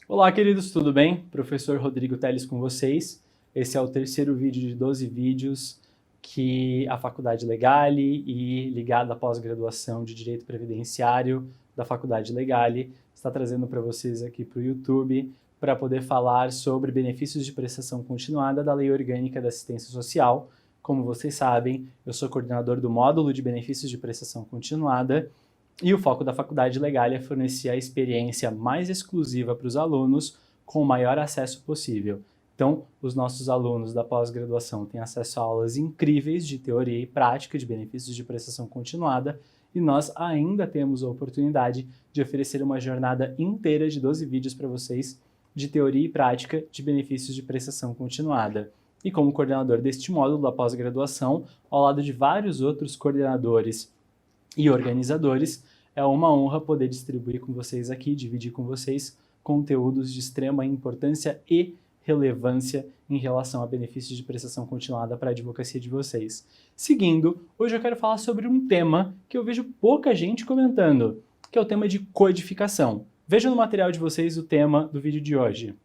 Olá, queridos, tudo bem? Professor Rodrigo Teles com vocês. Esse é o terceiro vídeo de 12 vídeos que a Faculdade Legale e ligada à pós-graduação de Direito Previdenciário da Faculdade Legale está trazendo para vocês aqui para o YouTube para poder falar sobre benefícios de prestação continuada da Lei Orgânica da Assistência Social. Como vocês sabem, eu sou coordenador do módulo de benefícios de prestação continuada e o foco da Faculdade Legale é fornecer a experiência mais exclusiva para os alunos com o maior acesso possível. Então, os nossos alunos da pós-graduação têm acesso a aulas incríveis de teoria e prática de benefícios de prestação continuada e nós ainda temos a oportunidade de oferecer uma jornada inteira de 12 vídeos para vocês de teoria e prática de benefícios de prestação continuada. E como coordenador deste módulo da pós-graduação, ao lado de vários outros coordenadores e organizadores, é uma honra poder distribuir com vocês aqui, dividir com vocês conteúdos de extrema importância e relevância em relação a benefícios de prestação continuada para a advocacia de vocês. Seguindo, hoje eu quero falar sobre um tema que eu vejo pouca gente comentando, que é o tema de codificação. Vejam no material de vocês o tema do vídeo de hoje.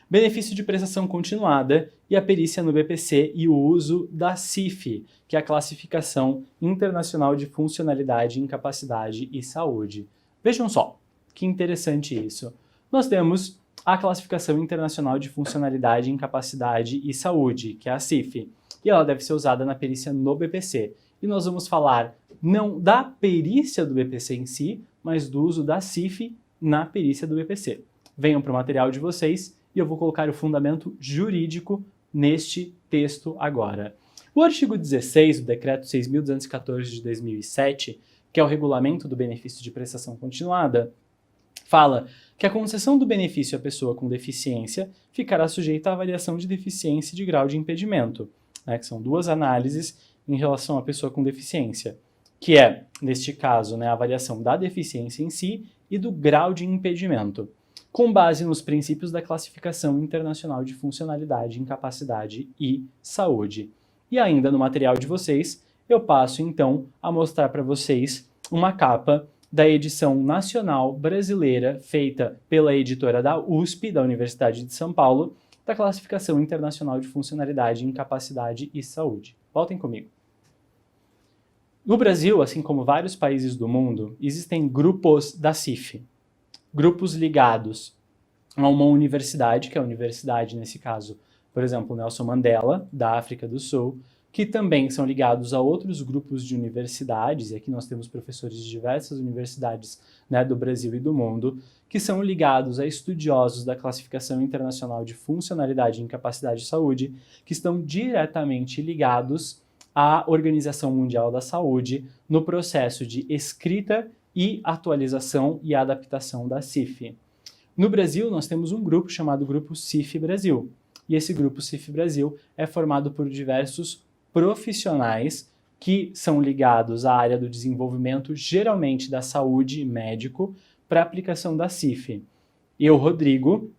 Benefício de prestação continuada e a perícia no BPC e o uso da CIF, que é a Classificação Internacional de Funcionalidade, Incapacidade e Saúde. Vejam só, que interessante isso. Nós temos a Classificação Internacional de Funcionalidade, Incapacidade e Saúde, que é a CIF, e ela deve ser usada na perícia no BPC. E nós vamos falar não da perícia do BPC em si, mas do uso da CIF na perícia do BPC. Venham para o material de vocês e eu vou colocar o fundamento jurídico neste texto agora. O artigo 16 do Decreto 6.214 de 2007, que é o regulamento do benefício de prestação continuada, fala que a concessão do benefício à pessoa com deficiência ficará sujeita à avaliação de deficiência e de grau de impedimento, né, que são duas análises em relação à pessoa com deficiência, que é, neste caso, né, a avaliação da deficiência em si e do grau de impedimento, com base nos princípios da Classificação Internacional de Funcionalidade, Incapacidade e Saúde. E ainda no material de vocês, eu passo então a mostrar para vocês uma capa da edição nacional brasileira feita pela editora da USP, da Universidade de São Paulo, da Classificação Internacional de Funcionalidade, Incapacidade e Saúde. Voltem comigo. No Brasil, assim como vários países do mundo, existem grupos da CIF. Grupos ligados a uma universidade, que é a universidade, nesse caso, por exemplo, Nelson Mandela, da África do Sul, que também são ligados a outros grupos de universidades, e aqui nós temos professores de diversas universidades, né, do Brasil e do mundo, que são ligados a estudiosos da Classificação Internacional de Funcionalidade, Incapacidade e Saúde, que estão diretamente ligados à Organização Mundial da Saúde no processo de escrita e atualização e adaptação da CIF. No Brasil, nós temos um grupo chamado Grupo CIF Brasil, e esse Grupo CIF Brasil é formado por diversos profissionais que são ligados à área do desenvolvimento, geralmente da saúde médico, para aplicação da CIF. Eu, Rodrigo,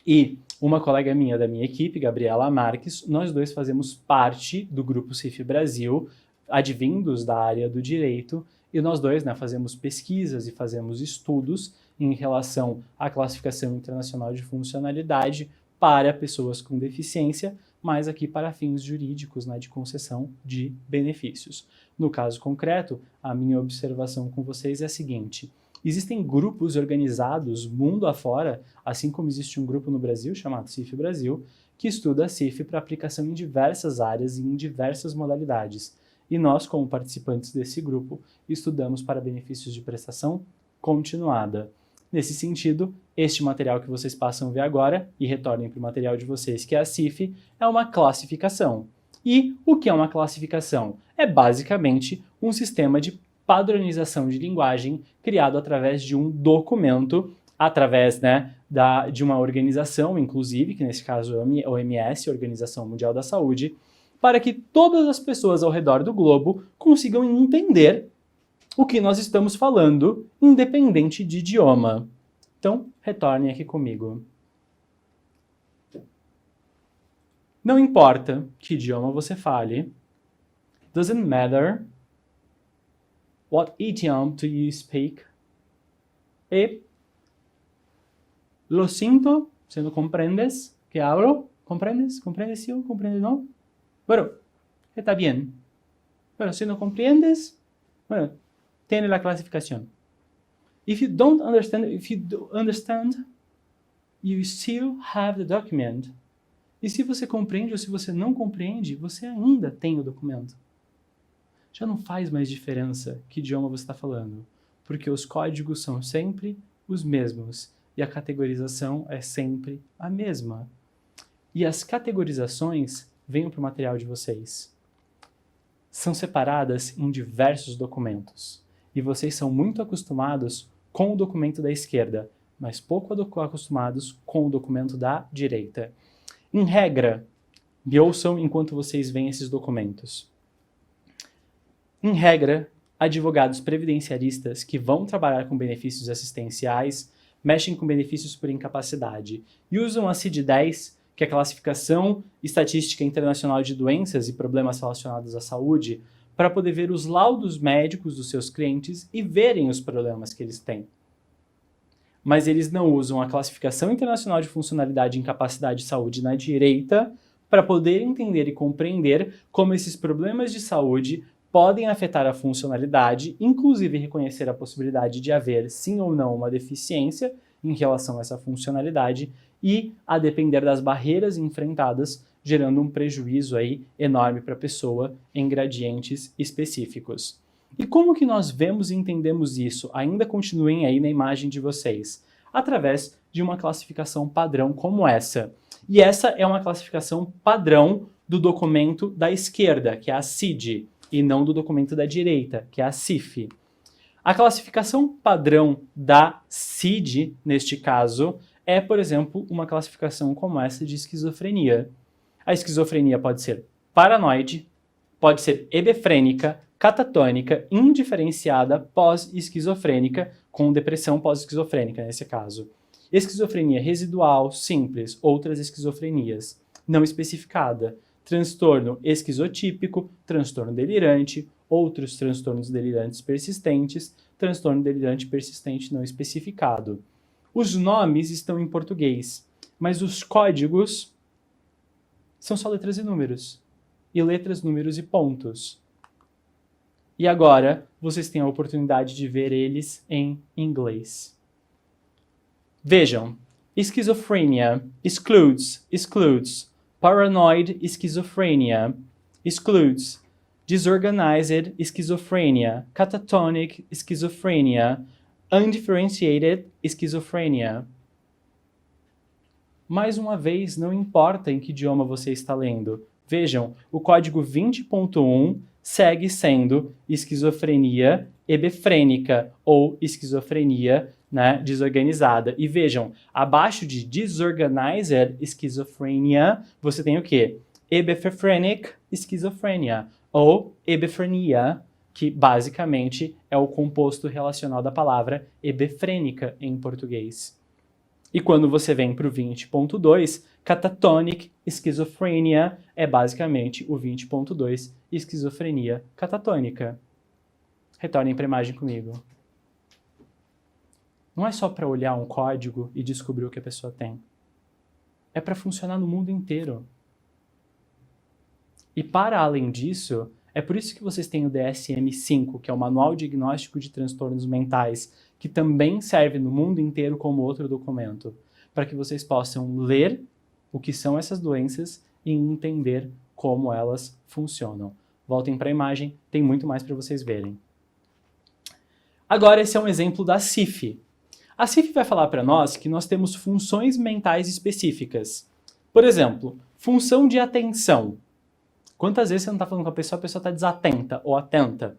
e uma colega minha da minha equipe, Gabriela Marques, nós dois fazemos parte do Grupo CIF Brasil, advindos da área do direito, e nós dois, né, fazemos pesquisas e fazemos estudos em relação à Classificação Internacional de Funcionalidade para pessoas com deficiência, mas aqui para fins jurídicos, né, de concessão de benefícios. No caso concreto, a minha observação com vocês é a seguinte: existem grupos organizados mundo afora, assim como existe um grupo no Brasil chamado CIF Brasil, que estuda a CIF para aplicação em diversas áreas e em diversas modalidades. E nós, como participantes desse grupo, estudamos para benefícios de prestação continuada. Nesse sentido, este material que vocês passam a ver agora, e retornem para o material de vocês, que é a CIF, é uma classificação. E o que é uma classificação? É basicamente um sistema de padronização de linguagem criado através de um documento, através, né, de uma organização, inclusive, que nesse caso é a OMS, Organização Mundial da Saúde, para que todas as pessoas ao redor do globo consigam entender o que nós estamos falando, independente de idioma. Então, retornem aqui comigo. Não importa que idioma você fale, doesn't matter what idiom do you speak, e Lo siento, se no comprendes que hablo. ¿Comprendes? ¿Comprendes sí o comprendes no? Bueno, está bien. Bueno, si no comprendes, bueno, tiene la clasificación. If you don't understand, you still have the document. E se você compreende ou se você não compreende, você ainda tem o documento. Já não faz mais diferença que idioma você está falando, porque os códigos são sempre os mesmos e a categorização é sempre a mesma. E as categorizações, venham para o material de vocês, são separadas em diversos documentos. E vocês são muito acostumados com o documento da esquerda, mas pouco acostumados com o documento da direita. Em regra, me ouçam enquanto vocês veem esses documentos. Em regra, advogados previdenciaristas que vão trabalhar com benefícios assistenciais mexem com benefícios por incapacidade e usam a CID-10, que é a Classificação Estatística Internacional de Doenças e Problemas Relacionados à Saúde, para poder ver os laudos médicos dos seus clientes e verem os problemas que eles têm. Mas eles não usam a Classificação Internacional de Funcionalidade e Incapacidade de Saúde na direita para poder entender e compreender como esses problemas de saúde podem afetar a funcionalidade, inclusive reconhecer a possibilidade de haver sim ou não uma deficiência em relação a essa funcionalidade e a depender das barreiras enfrentadas, gerando um prejuízo aí enorme para a pessoa em gradientes específicos. E como que nós vemos e entendemos isso? Ainda continuem aí na imagem de vocês. Através de uma classificação padrão como essa. E essa é uma classificação padrão do documento da esquerda, que é a CID, e não do documento da direita, que é a CIF. A classificação padrão da CID, neste caso, é, por exemplo, uma classificação como essa de esquizofrenia. A esquizofrenia pode ser paranoide, pode ser hebefrênica, catatônica, indiferenciada, pós-esquizofrênica, com depressão pós-esquizofrênica, nesse caso. Esquizofrenia residual, simples, outras esquizofrenias, não especificada. Transtorno esquizotípico, transtorno delirante, outros transtornos delirantes persistentes, transtorno delirante persistente não especificado. Os nomes estão em português, mas os códigos são só letras e números. E letras, números e pontos. E agora, vocês têm a oportunidade de ver eles em inglês. Vejam, schizophrenia, excludes, paranoid schizophrenia, excludes, disorganized schizophrenia, catatonic schizophrenia, undifferentiated schizophrenia. Mais uma vez, não importa em que idioma você está lendo. Vejam, o código 20.1 segue sendo esquizofrenia hebefrênica ou esquizofrenia, né, desorganizada. E vejam, abaixo de disorganized schizophrenia, você tem o quê? Hebephrenic schizophrenia ou hebefrenia, que basicamente é o composto relacional da palavra hebefrênica em português. E quando você vem para o 20.2, catatonic schizophrenia é basicamente o 20.2, esquizofrenia catatônica. Retornem para a imagem comigo. Não é só para olhar um código e descobrir o que a pessoa tem. É para funcionar no mundo inteiro. E para além disso, é por isso que vocês têm o DSM-5, que é o Manual Diagnóstico de Transtornos Mentais, que também serve no mundo inteiro como outro documento, para que vocês possam ler o que são essas doenças e entender como elas funcionam. Voltem para a imagem, tem muito mais para vocês verem. Agora, esse é um exemplo da CIF. A CIF vai falar para nós que nós temos funções mentais específicas. Por exemplo, função de atenção. Quantas vezes você não está falando com a pessoa está desatenta ou atenta?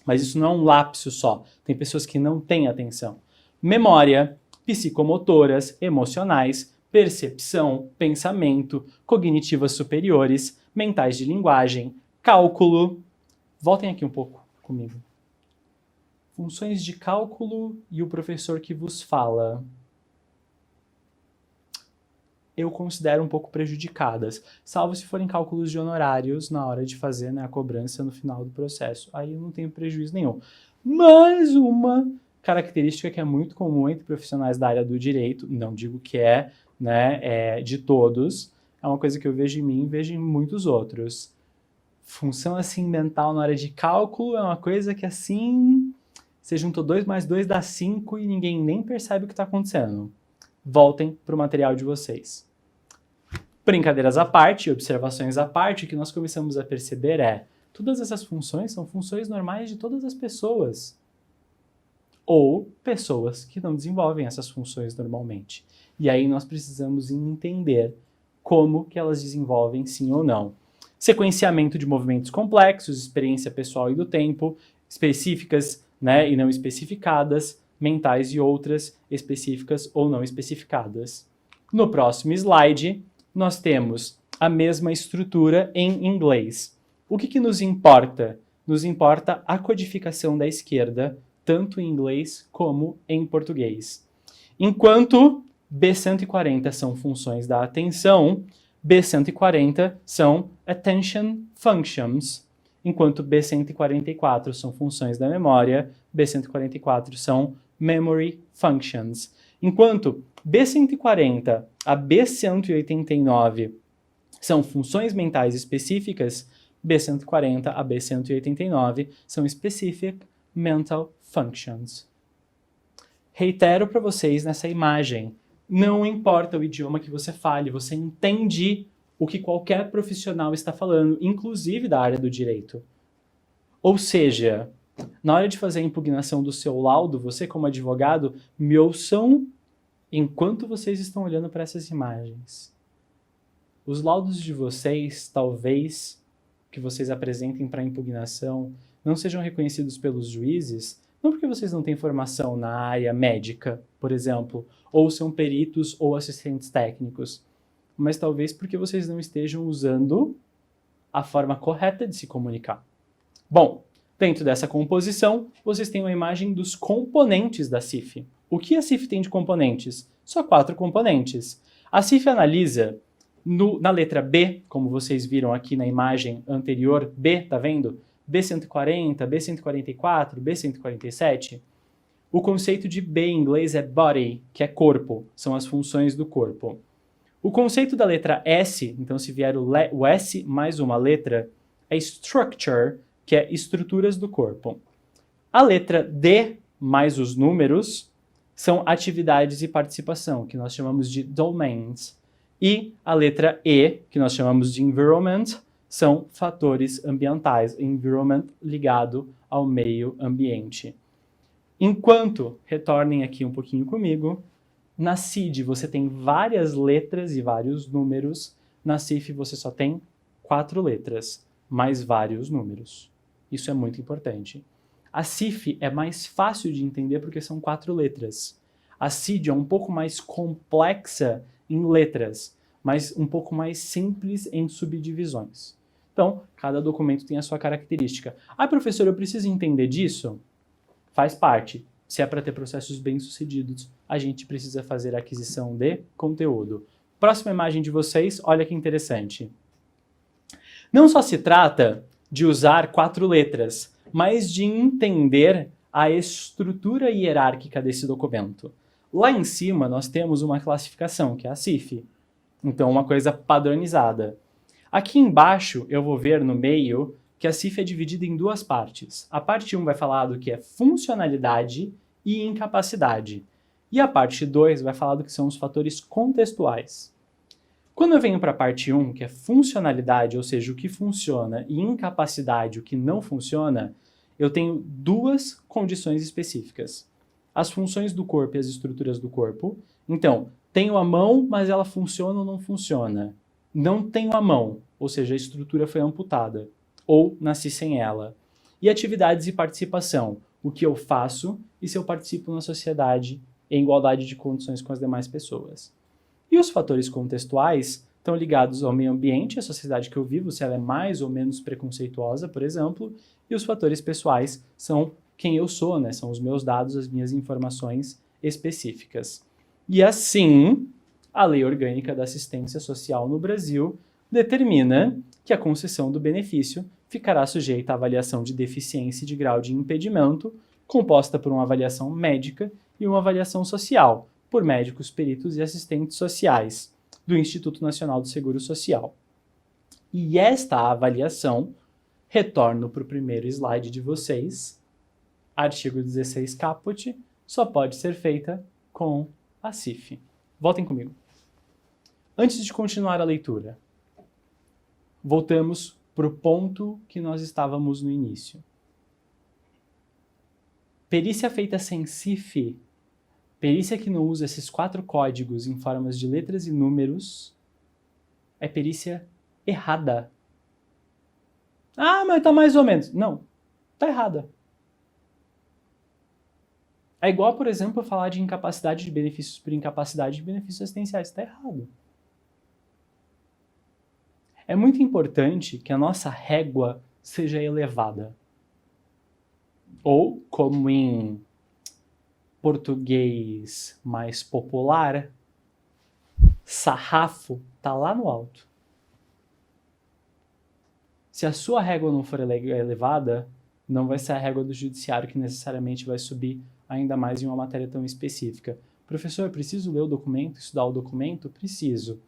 Mas isso não é um lapso só. Tem pessoas que não têm atenção. Memória, psicomotoras, emocionais, percepção, pensamento, cognitivas superiores, mentais de linguagem, cálculo. Voltem aqui um pouco comigo. Funções de cálculo e o professor que vos fala. Eu considero um pouco prejudicadas, salvo se forem cálculos de honorários na hora de fazer, né, a cobrança no final do processo. Aí eu não tenho prejuízo nenhum. Mais uma característica que é muito comum entre profissionais da área do direito, não digo que é, né, de todos, é uma coisa que eu vejo em mim e vejo em muitos outros. Função assim mental na área de cálculo é uma coisa que assim, você juntou 2 mais 2 dá 5 e ninguém nem percebe o que está acontecendo. Voltem para o material de vocês. Brincadeiras à parte, observações à parte, o que nós começamos a perceber é todas essas funções são funções normais de todas as pessoas. Ou pessoas que não desenvolvem essas funções normalmente. E aí nós precisamos entender como que elas desenvolvem sim ou não. Sequenciamento de movimentos complexos, experiência pessoal e do tempo, específicas, né, e não especificadas, mentais e outras, específicas ou não especificadas. No próximo slide, nós temos a mesma estrutura em inglês. O que nos importa? Nos importa a codificação da esquerda, tanto em inglês como em português. Enquanto B140 são funções da atenção, B140 são attention functions, enquanto B144 são funções da memória, B144 são memory functions. Enquanto B140 a B189 são funções mentais específicas, B140 a B189 são specific mental functions. Reitero para vocês nessa imagem, não importa o idioma que você fale, você entende o que qualquer profissional está falando, inclusive da área do direito. Ou seja, na hora de fazer a impugnação do seu laudo, você como advogado, me ouçam enquanto vocês estão olhando para essas imagens. Os laudos de vocês, talvez, que vocês apresentem para impugnação, não sejam reconhecidos pelos juízes, não porque vocês não têm formação na área médica, por exemplo, ou são peritos ou assistentes técnicos, mas talvez porque vocês não estejam usando a forma correta de se comunicar. Bom, dentro dessa composição, vocês têm uma imagem dos componentes da CIF. O que a CIF tem de componentes? Só 4 componentes. A CIF analisa na letra B, como vocês viram aqui na imagem anterior, B, tá vendo? B140, B144, B147. O conceito de B em inglês é body, que é corpo, são as funções do corpo. O conceito da letra S, então se vier o S mais uma letra, é structure, que é estruturas do corpo. A letra D mais os números são atividades e participação, que nós chamamos de domains. E a letra E, que nós chamamos de environment, são fatores ambientais, environment ligado ao meio ambiente. Enquanto, retornem aqui um pouquinho comigo, na CID você tem várias letras e vários números, na CIF você só tem 4 letras, mais vários números. Isso é muito importante. A CIF é mais fácil de entender porque são 4 letras. A CID é um pouco mais complexa em letras, mas um pouco mais simples em subdivisões. Então, cada documento tem a sua característica. Ah, professor, eu preciso entender disso? Faz parte. Se é para ter processos bem-sucedidos, a gente precisa fazer a aquisição de conteúdo. Próxima imagem de vocês, olha que interessante. Não só se trata de usar 4 letras, mas de entender a estrutura hierárquica desse documento. Lá em cima, nós temos uma classificação, que é a CIF. Então, uma coisa padronizada. Aqui embaixo, eu vou ver no meio que a CIF é dividida em 2 partes. A parte 1 vai falar do que é funcionalidade e incapacidade. E a parte 2 vai falar do que são os fatores contextuais. Quando eu venho para a parte 1, que é funcionalidade, ou seja, o que funciona, e incapacidade, o que não funciona, eu tenho 2 condições específicas. As funções do corpo e as estruturas do corpo. Então, tenho a mão, mas ela funciona ou não funciona. Não tenho a mão, ou seja, a estrutura foi amputada, ou nasci sem ela. E atividades e participação, o que eu faço e se eu participo na sociedade em igualdade de condições com as demais pessoas. E os fatores contextuais estão ligados ao meio ambiente, a sociedade que eu vivo, se ela é mais ou menos preconceituosa, por exemplo, e os fatores pessoais são quem eu sou, né? São os meus dados, as minhas informações específicas. E assim, a Lei Orgânica da Assistência Social no Brasil determina que a concessão do benefício ficará sujeita à avaliação de deficiência e de grau de impedimento composta por uma avaliação médica e uma avaliação social, por médicos, peritos e assistentes sociais, do Instituto Nacional do Seguro Social. E esta avaliação, retorno para o primeiro slide de vocês, artigo 16 caput, só pode ser feita com a CIF. Voltem comigo. Antes de continuar a leitura, voltamos para o ponto que nós estávamos no início. Perícia feita sem CIF, perícia que não usa esses 4 códigos em formas de letras e números, é perícia errada. Ah, mas tá mais ou menos. Não, tá errada. É igual, por exemplo, falar de incapacidade de benefícios por incapacidade de benefícios assistenciais. Está errado. É muito importante que a nossa régua seja elevada. Ou, como em português mais popular, sarrafo está lá no alto. Se a sua régua não for elevada, não vai ser a régua do judiciário que necessariamente vai subir ainda mais em uma matéria tão específica. Professor, eu preciso ler o documento, estudar o documento? Preciso.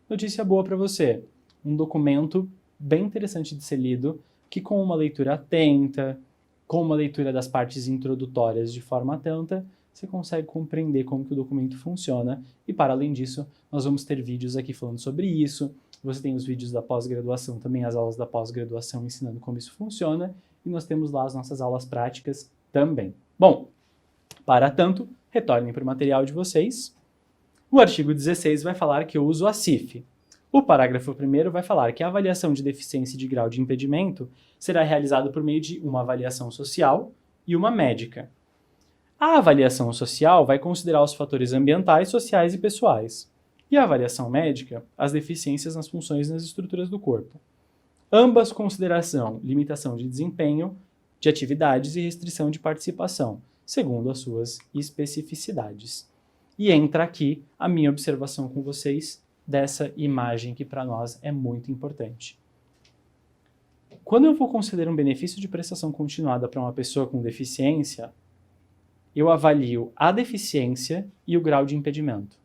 Notícia boa para você. Um documento bem interessante de ser lido, que com uma leitura atenta, com uma leitura das partes introdutórias de forma atenta, você consegue compreender como que o documento funciona. E para além disso, nós vamos ter vídeos aqui falando sobre isso. Você tem os vídeos da pós-graduação, também as aulas da pós-graduação ensinando como isso funciona. E nós temos lá as nossas aulas práticas também. Bom, para tanto, retornem para o material de vocês. O artigo 16 vai falar que eu uso a CIF. O parágrafo 1º vai falar que a avaliação de deficiência e de grau de impedimento será realizada por meio de uma avaliação social e uma médica. A avaliação social vai considerar os fatores ambientais, sociais e pessoais. E a avaliação médica, as deficiências nas funções e nas estruturas do corpo. Ambas considerarão limitação de desempenho, de atividades e restrição de participação, segundo as suas especificidades. E entra aqui a minha observação com vocês dessa imagem que para nós é muito importante. Quando eu vou conceder um benefício de prestação continuada para uma pessoa com deficiência, eu avalio a deficiência e o grau de impedimento.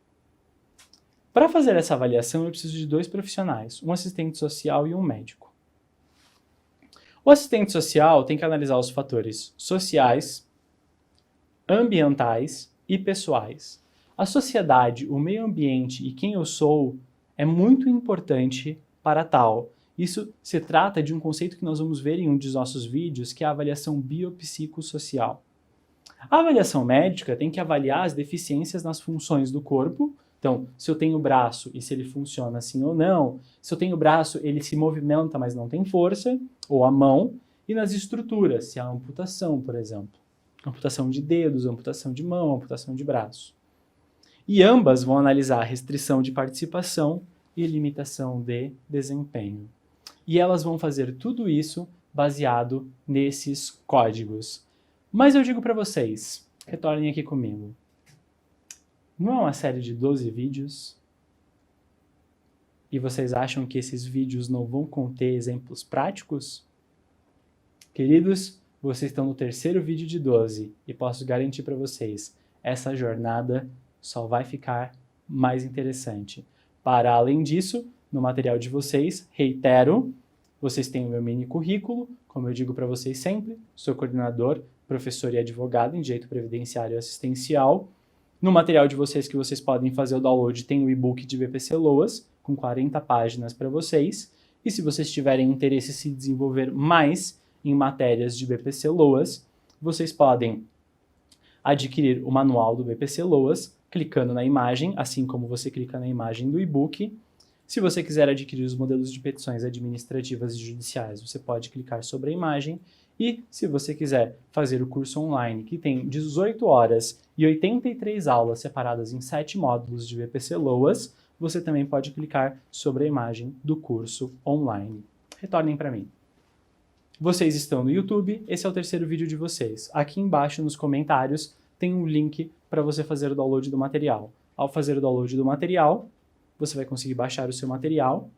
Para fazer essa avaliação, eu preciso de 2 profissionais, um assistente social e um médico. O assistente social tem que analisar os fatores sociais, ambientais e pessoais. A sociedade, o meio ambiente e quem eu sou é muito importante para tal. Isso se trata de um conceito que nós vamos ver em um dos nossos vídeos, que é a avaliação biopsicossocial. A avaliação médica tem que avaliar as deficiências nas funções do corpo. Então, se eu tenho o braço e se ele funciona assim ou não, se eu tenho o braço, ele se movimenta, mas não tem força, ou a mão, e nas estruturas, se há amputação, por exemplo. Amputação de dedos, amputação de mão, amputação de braço. E ambas vão analisar a restrição de participação e limitação de desempenho. E elas vão fazer tudo isso baseado nesses códigos. Mas eu digo para vocês, retornem aqui comigo. Não é uma série de 12 vídeos? E vocês acham que esses vídeos não vão conter exemplos práticos? Queridos, vocês estão no 3º vídeo de 12 e posso garantir para vocês, essa jornada só vai ficar mais interessante. Para além disso, no material de vocês, reitero, vocês têm o meu mini currículo, como eu digo para vocês sempre, sou coordenador, professor e advogado em Direito Previdenciário e Assistencial. No material de vocês que vocês podem fazer o download tem o e-book de BPC-LOAS, com 40 páginas para vocês. E se vocês tiverem interesse em se desenvolver mais em matérias de BPC-LOAS, vocês podem adquirir o manual do BPC-LOAS, clicando na imagem, assim como você clica na imagem do e-book. Se você quiser adquirir os modelos de petições administrativas e judiciais, você pode clicar sobre a imagem. E se você quiser fazer o curso online, que tem 18 horas e 83 aulas separadas em 7 módulos de BPC-LOAS, você também pode clicar sobre a imagem do curso online. Retornem para mim. Vocês estão no YouTube, esse é o 3º vídeo de vocês. Aqui embaixo nos comentários tem um link para você fazer o download do material. Ao fazer o download do material, você vai conseguir baixar o seu material.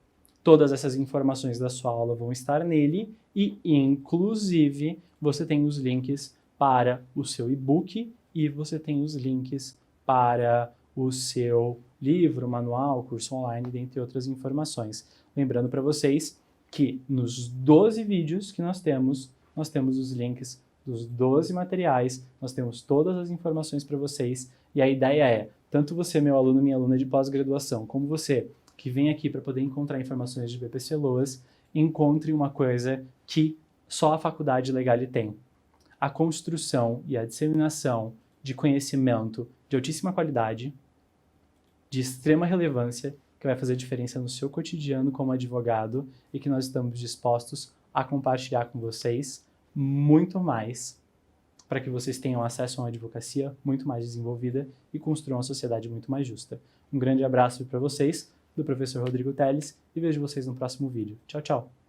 Todas essas informações da sua aula vão estar nele e, inclusive, você tem os links para o seu e-book e você tem os links para o seu livro, manual, curso online, dentre outras informações. Lembrando para vocês que nos 12 vídeos que nós temos os links dos 12 materiais, nós temos todas as informações para vocês e a ideia é, tanto você, meu aluno, minha aluna de pós-graduação, como você que vem aqui para poder encontrar informações de BPC Loas, encontre uma coisa que só a faculdade Legale tem. A construção e a disseminação de conhecimento de altíssima qualidade, de extrema relevância, que vai fazer diferença no seu cotidiano como advogado e que nós estamos dispostos a compartilhar com vocês muito mais para que vocês tenham acesso a uma advocacia muito mais desenvolvida e construam uma sociedade muito mais justa. Um grande abraço para vocês, do professor Rodrigo Teles, e vejo vocês no próximo vídeo. Tchau, tchau!